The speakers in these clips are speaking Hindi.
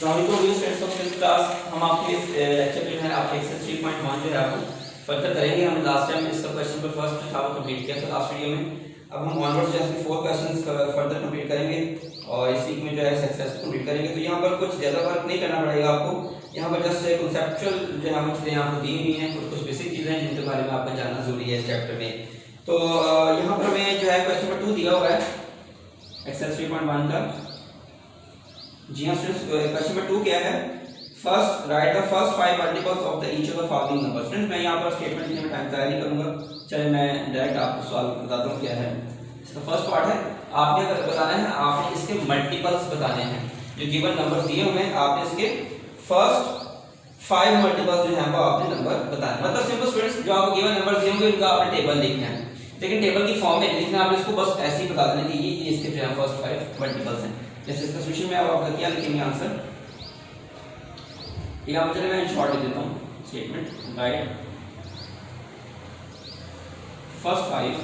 क्लास हम आपके इस लेक्चर में है आपके एक्सरसाइज 3.1 जो है आपको फर्दर करेंगे। हमने लास्ट टाइम इसका क्वेश्चन पर फर्स्ट था वो कंप्लीट किया था लास्ट वीडियो में। अब हम ऑनवर्ड्स जैसे 4 क्वेश्चंस फर्दर कंप्लीट करेंगे और इस वीक में जो है सक्सेसफुल कंप्लीट करेंगे। तो यहाँ पर कुछ ज़्यादा वर्क नहीं करना पड़ेगा आपको। यहाँ पर जस्ट एक कॉन्सेप्चुअल जो है चीज़ें आपको दी हुई हैं, कुछ बेसिक चीज़ें हैं जिनके बारे में आपको जानना जरूरी है इस चैप्टर में। तो यहाँ पर हमें जो है क्वेश्चन नंबर 2 दिया हुआ है एक्सरसाइज 3.1 का। जी हाँ स्टूडेंट्स, क्वेश्चन नंबर 2 क्या है? First right the first 5 multiples of the each of the following numbers. Friends मैं यहाँ पर स्टेटमेंट लिखने में टाइम ज़ाया नहीं करूँगा, चलिए मैं डायरेक्ट आपको सवाल बताता हूँ क्या है। इसका फर्स्ट पार्ट है, आपने बताना है, आपने इसके मल्टीपल्स बताने हैं। जो गिवन नंबर दिए हुए हैं आपने इसके फर्स्ट 5 मल्टीपल्स जो है वो आपने नंबर बताना है। मतलब सिंपल स्टूडेंट्स, जो आपको गिवन नंबर दिए होंगे उनका आपने टेबल लिखना है, लेकिन टेबल की फॉर्म में लिखना आपने इसको बस ऐसे ही बता देना कि ये इसके जो है फर्स्ट 5 मल्टीपल्स हैं। जैसे इसका सॉल्यूशन में अब आप क्या लिखेंगे आंसर, यहाँ पर चलिए मैं शॉर्ट लिख देता हूँ स्टेटमेंट राइट फर्स्ट 5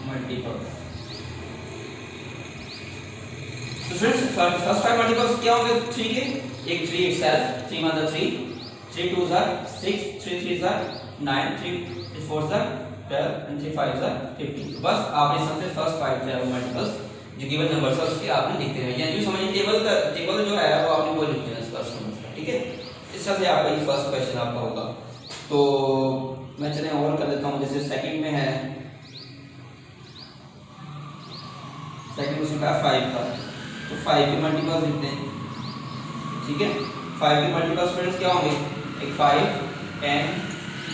मल्टीपल्स। तो फ्रेंड्स फर्स्ट 5 मल्टीपल्स क्या होंगे 3 के? एक 3 itself, 3 मतलब 3, 3 2s are 6, 3 3s are 9, 3 4s are 12 and 3 5s are 15। तो बस आपने सबसे फर्स्ट 5 जो है मल्टीपल्स जो गिवन नंबर है उसके आपने लिखते हैं, या यूं समझिए टेबल जो है वो आपने वो लिख देना इस फर्स्ट नंबर का, ठीक है। इस तरह से आपका ये फर्स्ट क्वेश्चन आपका होगा। तो मैं चले और कर देता हूँ, जैसे सेकंड में है, सेकंड क्वेश्चन का 5 का, तो 5 के मल्टीपल्स लिखते हैं, ठीक है। 5 के मल्टीपल्स फ्रेंड्स क्या होंगे? एक 5 10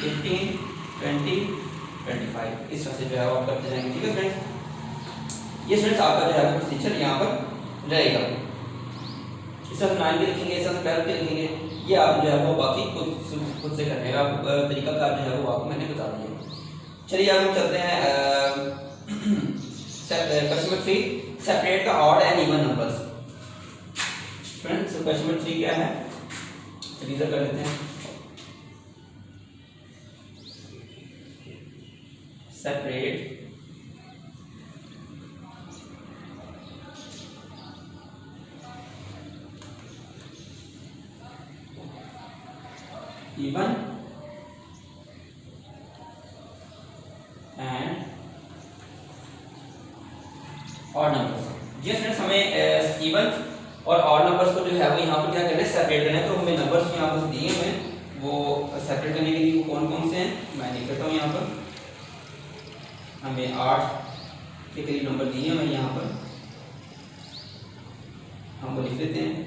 15 20 25, इस तरह से जो है आप करते जाएंगे, ठीक है फ्रेंड्स। ये फ्रेंड्स आपका जो है प्रोसीजर यहाँ पर रहेगा। इस तरह 9 के लिखेंगे, इस तरह 12 के लिखेंगे, ये आप जो है वो बाकी खुद से करने का तरीका कार जो है वो आपको मैंने बता दिया। चलिए अब हम चलते हैं question number 3, separate the odd and even numbers. Friends question number 3 क्या है, चलिए कर लेते हैं। Separate even and odd numbers. जी फ्रेंड्स, हमें इवन और ऑड नंबर्स को जो है वो यहाँ पर क्या करना है, सेपरेट करना है। तो हमें नंबर्स यहाँ पर दिए हुए हैं, वो सेपरेट करने के लिए वो कौन कौन से हैं मैं लिख देता हूँ। यहाँ पर हमें 8 के करीब नंबर दिए हुए हैं, यहाँ पर हम वो लिख देते हैं।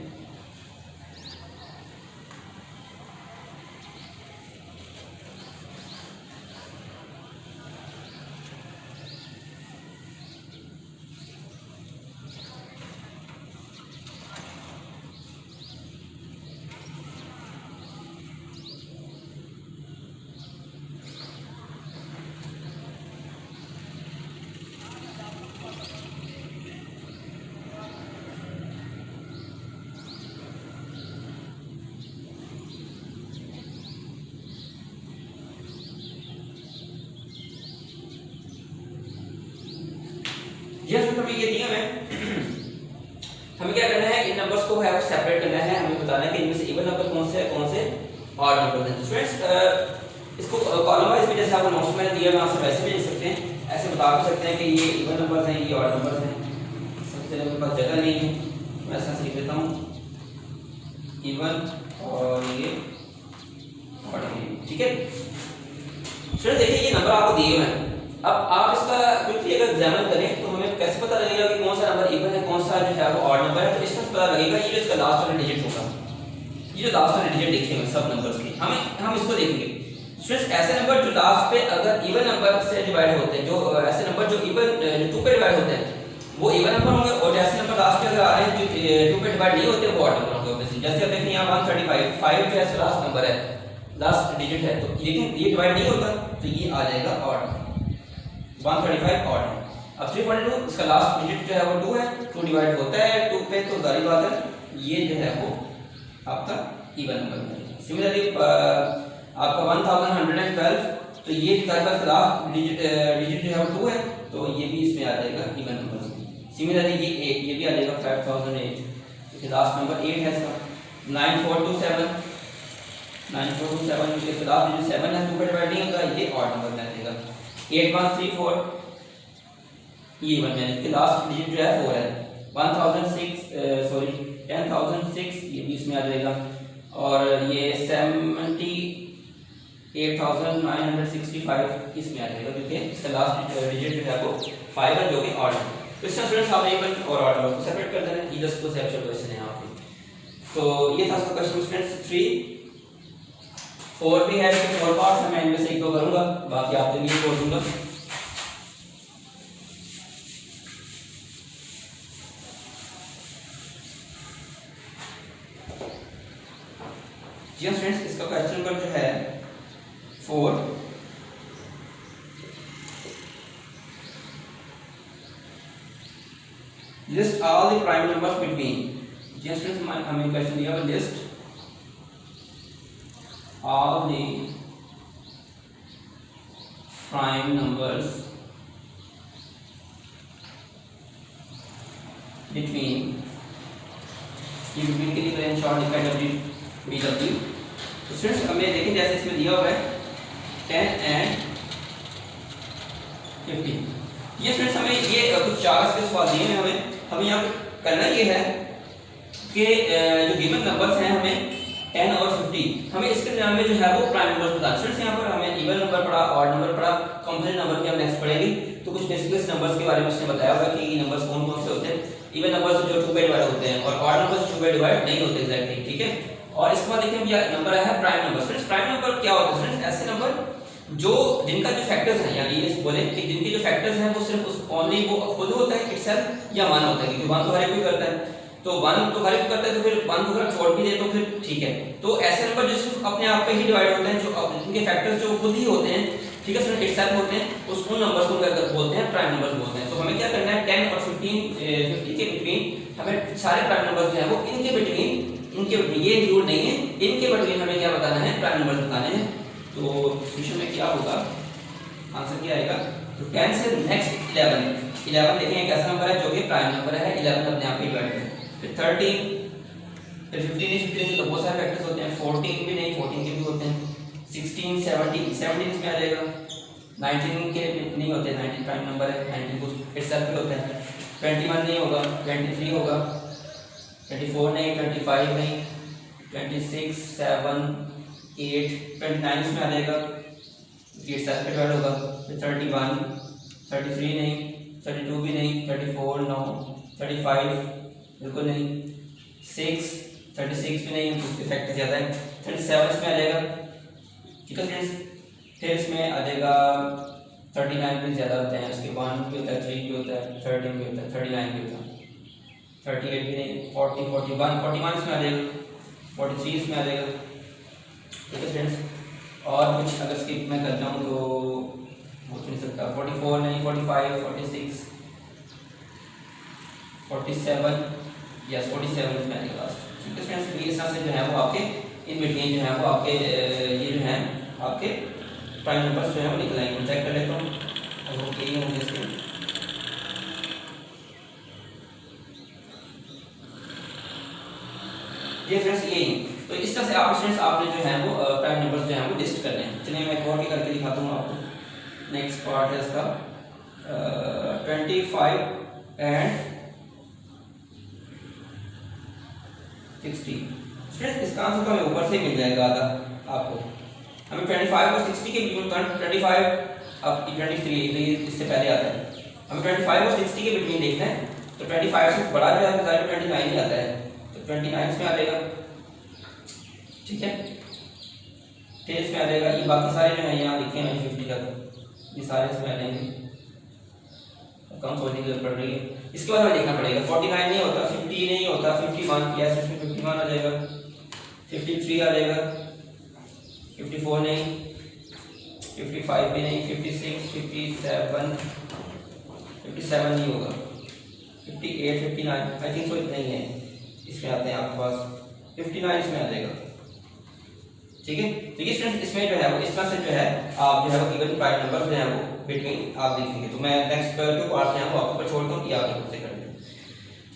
हमें ये दिया है, हमें क्या करना है, इन नंबर्स को है वो सेपरेट करना है। हमें बताना है कि इनमें से इवन नंबर कौन से हैं, कौन से ऑड नंबर हैं। स्टूडेंट्स इसको कॉलम वाइज भी जैसे आपको नोट्स में दिया हुआ है वैसे भी लिख सकते हैं, ऐसे बता भी सकते हैं कि ये इवन नंबर्स हैं, ये ऑड नंबर्स हैं। सबसे मेरे पास जगह नहीं है, मैं ऐसा लिख देता हूँ इवन और ये ऑड, ठीक है। स्टूडेंट्स देखिए ये नंबर आपको दिए हुए हैं, अब आप इसका क्विकली अगर एग्जामिन करें तो हमें कैसे पता लगेगा कि कौन सा नंबर इवन है, कौन सा जो है वो ऑड नंबर है। तो इससे पता लगेगा ये जो इसका लास्ट वाला डिजिट होगा, ये जो लास्ट वाला डिजिट लिखे हुए सब नंबर्स के, हम इसको देखेंगे। स्टूडेंट्स ऐसे नंबर जो लास्ट पे अगर इवन नंबर से डिवाइड होते हैं, जो ऐसे नंबर जो इवन 2 पे डिवाइड होते हैं वो इवन नंबर होंगे, और जैसे नंबर लास्ट पे अगर आ रहे हैं जो 2 पे डिवाइड नहीं होते वो ऑड नंबर होंगे ऑब्वियसली। जैसे आप देखें यहाँ 135, 5 जो है लास्ट नंबर है, लास्ट डिजिट है, तो लेकिन ये डिवाइड नहीं होता तो ये आ जाएगा ऑड, 135 ऑड है। अब 342 इसका लास्ट डिजिट जो है वो 2 है, 2 डिवाइड होता है 2 पे, तो जाहिर बात है ये जो है वो आपका इवन नंबर है। सिमिलरली आपका 1112, तो ये जाहिर बात है लास्ट डिजिट जो है वो 2 है, तो ये भी इसमें आ जाएगा इवन नंबर। सिमिलरली ये भी आ जाएगा 5008। लास्ट नंबर 8 है इसका 9427 के लास्ट जो 7 है 2 पे डिवाइड नहीं होगा, ये ऑड नंबर में देगा। 8134 ये वन में इसके लास्ट डिजिट जो है 4 है। 10006 ये भी इसमें आ जाएगा। और ये 78,965 इसमें आ जाएगा, क्योंकि इसका लास्ट डिजिट जो है वो 5 है, जो कि ऑड है। तो इससे स्टूडेंट्स आप इवन और ऑड नंबर को सेपरेट कर देना, ये जस्ट कॉन्सेप्चुअल क्वेश्चन है यहाँ पे। तो ये था इसका क्वेश्चन स्टूडेंट्स 3। 4 भी है, 4 पार्ट्स है, मैं इनमें से एक दो करूंगा, बाकी आपके लिए छोड़ दूंगा। जी फ्रेंड्स, इसका क्वेश्चन नंबर जो है 4, list all the prime numbers between. जी फ्रेंड्स, हमें क्वेश्चन दिया है list all the prime numbers between ये between के लिए करें शॉर्ट डिफाइन BW। तो स्टूडेंट्स हमें देखें जैसे इसमें दिया हुआ है 10 and 15। ये स्टूडेंट्स हमें ये कुछ 4 के सवाल दिए हैं, हमें यहाँ करना ये है कि जो गिवन नंबर्स हैं हमें 10 और 50, हमें इसके नाम में जो है वो प्राइम नंबर्स बताना। स्टूडेंट्स यहाँ पर हमें इवन नंबर पढ़ा, ऑड नंबर पढ़ा, कॉम्प्लेक्स नंबर की हम नेक्स्ट पढ़ेंगे। तो कुछ बेसिक नंबर्स के बारे में उसने बताया होगा कि ये नंबर्स कौन कौन से होते हैं। इवन नंबर्स जो 2 पे डिवाइड होते हैं और ऑड नंबर्स 2 पे डिवाइड नहीं होते एग्जैक्टली, ठीक है। और इसके बाद देखिए ये नंबर है prime number. Students prime number क्या होता है? स्टूडेंट्स ऐसे नंबर जो जिनका जो फैक्टर्स हैं, यानी ये बोले कि जिनके जो फैक्टर्स हैं वो सिर्फ उस ओनली वो खुद होता है इटसेल्फ या 1 होता है, क्योंकि 1 तो हर कोई करता है, तो 1 तो हर एक करता है, तो फिर 1 को अगर छोड़ भी दे तो फिर ठीक है। तो ऐसे नंबर जो सिर्फ अपने आप पे ही डिवाइड होते हैं, जो उनके फैक्टर्स जो खुद ही होते हैं, ठीक है, सिर्फ इटसेल्फ होते हैं, उन नंबर्स को क्या बोलते हैं? प्राइम नंबर्स बोलते हैं। तो हमें क्या करना है 10 और 50 के बिटवीन हमें सारे प्राइम नंबर्स जो है वो इनके बिटवीन ये रूल नहीं है, इनके बिटवीन हमें क्या बताना है? प्राइम नंबर्स बताने हैं। तो क्वेश्चन में क्या होगा, आंसर क्या आएगा? तो 10 से नेक्स्ट 11 देखें एक ऐसा नंबर है जो कि प्राइम नंबर है, 11 अपने आप ही डिवाइड है। फिर 13, फिर 15 तो बहुत सारे फैक्टर्स होते हैं, 14 भी नहीं, 14 के भी होते हैं, 16 17 इसमें आ जाएगा, 19 के नहीं होते, 19 प्राइम नंबर है, 19 को इटसेल्फ भी होता है, 21 नहीं होगा, 23 होगा, 24 नहीं, 25 नहीं, 26 7 8 29 इसमें आ जाएगा, इटसेल्फ पे डिवाइड होगा। फिर 31 33 नहीं, 32 भी नहीं, 34 नो, 35 बिल्कुल नहीं, 36 भी नहीं, उसके फैक्टर ज़्यादा है, 37 इसमें आ जाएगा, ठीक है फ्रेंड्स। फिर इसमें आ जाएगा 39 भी ज़्यादा होते हैं, उसके 1 भी होता है, 3 भी होता है, 13 भी होता है, 39 भी होता है, 38 भी नहीं, 40 41 इसमें आ जाएगा, 43 इसमें आ जाएगा, ठीक है फ्रेंड्स। और कुछ अगर स्किप मैं करता हूँ तो हो नहीं सकता, 44 नहीं, 45 46 47 यस 47 इसमें आएगा लास्ट, ठीक है फ्रेंड्स। इस तरह से जो है वो आपके इन बिटवीन जो है वो आपके ये जो है आपके प्राइम नंबर्स जो है वो निकल आएंगे। चेक कर लेता हूँ अगर यही होंगे इसके। ये फ्रेंड्स यही, तो इस तरह से आप स्टूडेंट्स आपने जो है वो प्राइम नंबर्स जो है वो लिस्ट करने हैं। चलिए मैं एक और करके दिखाता हूँ आपको। नेक्स्ट पार्ट है इसका 25 एंड 60। स्टूडेंट्स इसका आंसर तो हमें ऊपर से मिल जाएगा आधा आपको। हमें 25 और 60 के बिटवीन 25 अब 23 इससे पहले आता है, हमें 25 और 60 के बिटवीन देखना है। तो 25 से बड़ा जो है 29 ही आता है, तो 29 इसमें आ जाएगा, ठीक है। फिर इसमें आ जाएगा ये बाकी सारे जो है यहाँ लिखे हैं 50 तक, ये सारे इसमें आ जाएंगे, कम सोचने की जरूरत पड़ रही है। इसके बाद हमें देखना पड़ेगा 49 नहीं होता, 50 नहीं होता, 51 यस इसमें 51 आ जाएगा, 53 आ जाएगा, 54 नहीं, 55 भी नहीं, 56 57 नहीं होगा, 58 59 आई थिंक सो इतना ही है इसमें आते हैं आपके पास, 59 इसमें आ जाएगा, ठीक है। तो ये स्टूडेंट्स इसमें जो है वो इस तरह से जो है आप जो है वो इवन प्राइम नंबर जो है वो बिटवीन आप देखेंगे। तो मैं नेक्स्ट जो पार्ट है वो आपको छोड़ता हूँ कि आप खुद से कर लें।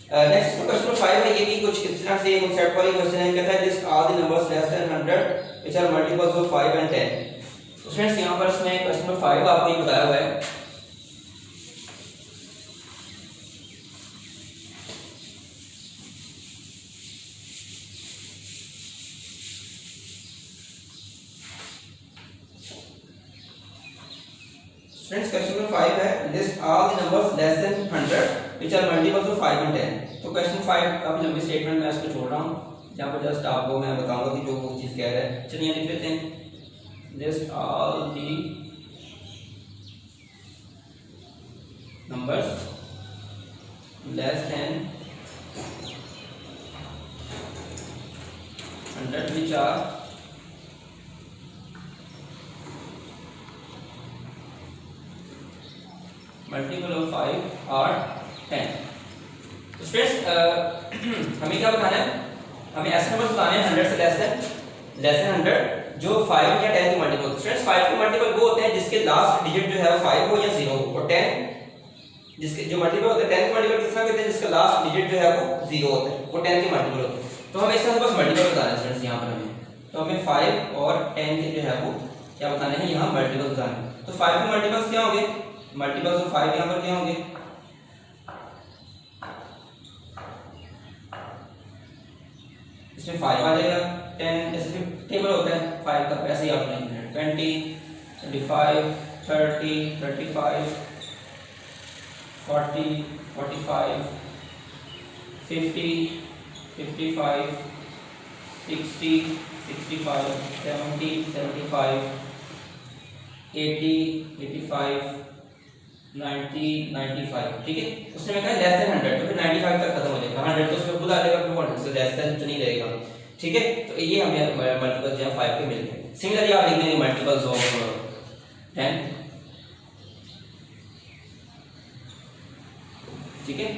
नेक्स्ट क्वेश्चन नंबर 5 है, ये भी कुछ इस तरह से कांसेप्ट वाली क्वेश्चन है। कहता है list all the numbers less than 100 which are multiples of 5 and 10। तो फ्रेंड्स यहां पर इसमें क्वेश्चन नंबर 5 आपको ये बताया हुआ है फ्रेंड्स। क्वेश्चन नंबर 5 है list all the numbers less than 100 which are multiples of 5 and 10। तो क्वेश्चन 5 काफी लंबी स्टेटमेंट मैं इसको छोड़ रहा हूं, जहां पर जस्ट आपको मैं बताऊंगा कि जो वो चीज कह रहा है। चलिए लिख लेते हैं list all the numbers less than 100 which are multiple of 5 और 10। तो स्टूडेंट्स हमें क्या बताना है, हमें ऐसे नंबर बताने हैं 100 से लेस देन 100 जो 5 या 10 के मल्टीपल। स्टूडेंट्स 5 के मल्टीपल वो होते हैं जिसके लास्ट डिजिट जो है वो 5 हो या 0 हो, और 10 जिसके जो मल्टीपल होते हैं 10 के मल्टीपल किस तरह कहते हैं जिसका लास्ट डिजिट जो है वो 0 होता है, वो 10 के मल्टीपल होते हैं। तो हमें इसका बस मल्टीपल बताना है स्टूडेंट्स यहाँ पर हमें। तो हमें 5 और 10 के जो है वो क्या बताने हैं, यहाँ मल्टीपल बताने हैं। तो 5 के मल्टीपल्स क्या होंगे, मल्टीपल्स ऑफ 5 यहाँ पर क्या होंगे, इसमें 5 आ जाएगा। 10 जैसे टेबल होता है 5 का, वैसे ही आप लिखेंगे 20 25 30 35 40 45 50 55 60 65 70 75 80 85 90 95। ठीक है, उसने मैं कहा लेस देन 100, तो फिर 95 तक खत्म हो जाएगा। 100 तो उसमें खुद आ जाएगा, फिर 100 से लेस देन तो नहीं रहेगा। ठीक है, तो ये हमें मल्टीपल्स यहाँ 5 के मिल गए। सिमिलरली आप लिख देंगे मल्टीपल्स ऑफ 10। ठीक है,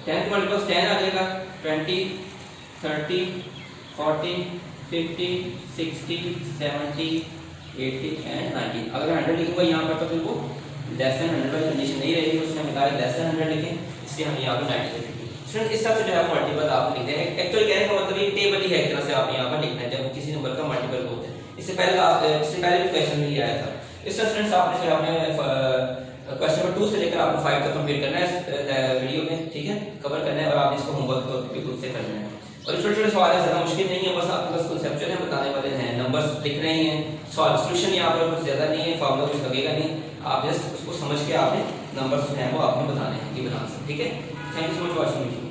10 के मल्टीपल्स 10 आ जाएगा, 20 30 40 50 60 70 80 एंड 90। अगर 100 लिखूंगा यहाँ पर तो फिर वो लेस देन 100 वाली कंडीशन नहीं रहेगी, उसने हमें कहा लेस देन 100 लिखें, इसलिए हम यहाँ पर 90 लिखेंगे। स्टूडेंट इस तरह से जो है मल्टीपल आप लिखते हैं। एक्चुअली कहने का मतलब ये टेबल ही है, एक तरह से आप यहाँ पर लिखना है जब किसी नंबर का मल्टीपल होता है। इससे पहले भी क्वेश्चन में आया था। इस तरह स्टूडेंट्स आपने जो अपने क्वेश्चन नंबर 2 से लेकर आपको 5 तक कंप्लीट करना है वीडियो में। ठीक है, कवर करना है और आपने इसको होमवर्क तौर पे खुद से करना है। और छोटे छोटे सवाल है, ज़्यादा मुश्किल नहीं है, बस आपके पास कॉन्सेप्चुअल है बताने वाले हैं, नंबर्स लिख रहे हैं, सॉल्यूशन यहाँ पर कुछ ज़्यादा नहीं है, फार्मूला कुछ लगेगा नहीं, आप जस्ट उसको समझ के आपने नंबर्स जो हैं वो आपने बताने हैं कि बना सकते। ठीक है, thank you so much watching video.